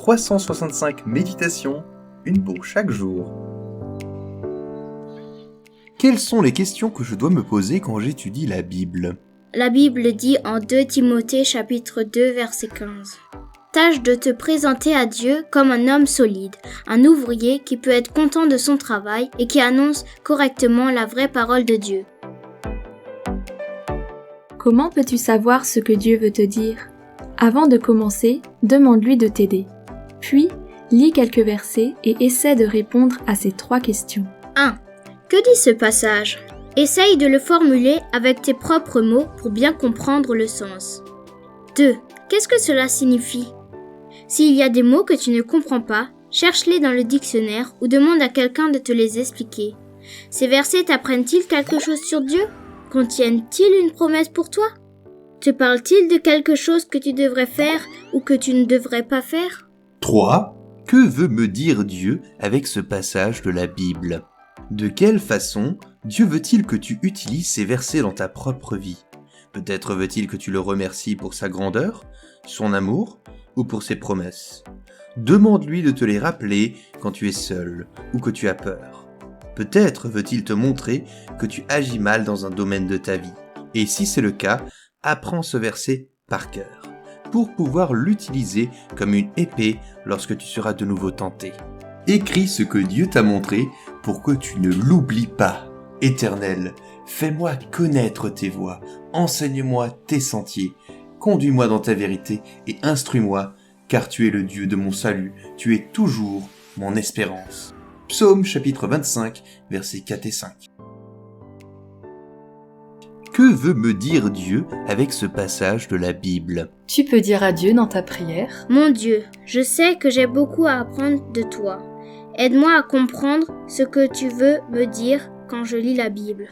365 méditations, une pour chaque jour. Quelles sont les questions que je dois me poser quand j'étudie la Bible ? La Bible dit en 2 Timothée chapitre 2 verset 15 : Tâche de te présenter à Dieu comme un homme solide, un ouvrier qui peut être content de son travail et qui annonce correctement la vraie parole de Dieu. Comment peux-tu savoir ce que Dieu veut te dire ? Avant de commencer, demande-lui de t'aider. Puis, lis quelques versets et essaie de répondre à ces 3 questions. 1. Que dit ce passage ? Essaye de le formuler avec tes propres mots pour bien comprendre le sens. 2. Qu'est-ce que cela signifie ? S'il y a des mots que tu ne comprends pas, cherche-les dans le dictionnaire ou demande à quelqu'un de te les expliquer. Ces versets t'apprennent-ils quelque chose sur Dieu ? Contiennent-ils une promesse pour toi ? Te parle-t-il de quelque chose que tu devrais faire ou que tu ne devrais pas faire ? 3. Que veut me dire Dieu avec ce passage de la Bible ? De quelle façon Dieu veut-il que tu utilises ces versets dans ta propre vie ? Peut-être veut-il que tu le remercies pour sa grandeur, son amour ou pour ses promesses. Demande-lui de te les rappeler quand tu es seul ou que tu as peur. Peut-être veut-il te montrer que tu agis mal dans un domaine de ta vie. Et si c'est le cas, apprends ce verset par cœur, pour pouvoir l'utiliser comme une épée lorsque tu seras de nouveau tenté. Écris ce que Dieu t'a montré pour que tu ne l'oublies pas. Éternel, fais-moi connaître tes voies, enseigne-moi tes sentiers, conduis-moi dans ta vérité et instruis-moi, car tu es le Dieu de mon salut, tu es toujours mon espérance. Psaume chapitre 25, versets 4 et 5. Que veut me dire Dieu avec ce passage de la Bible ? Tu peux dire à Dieu dans ta prière : Mon Dieu, je sais que j'ai beaucoup à apprendre de toi. Aide-moi à comprendre ce que tu veux me dire quand je lis la Bible.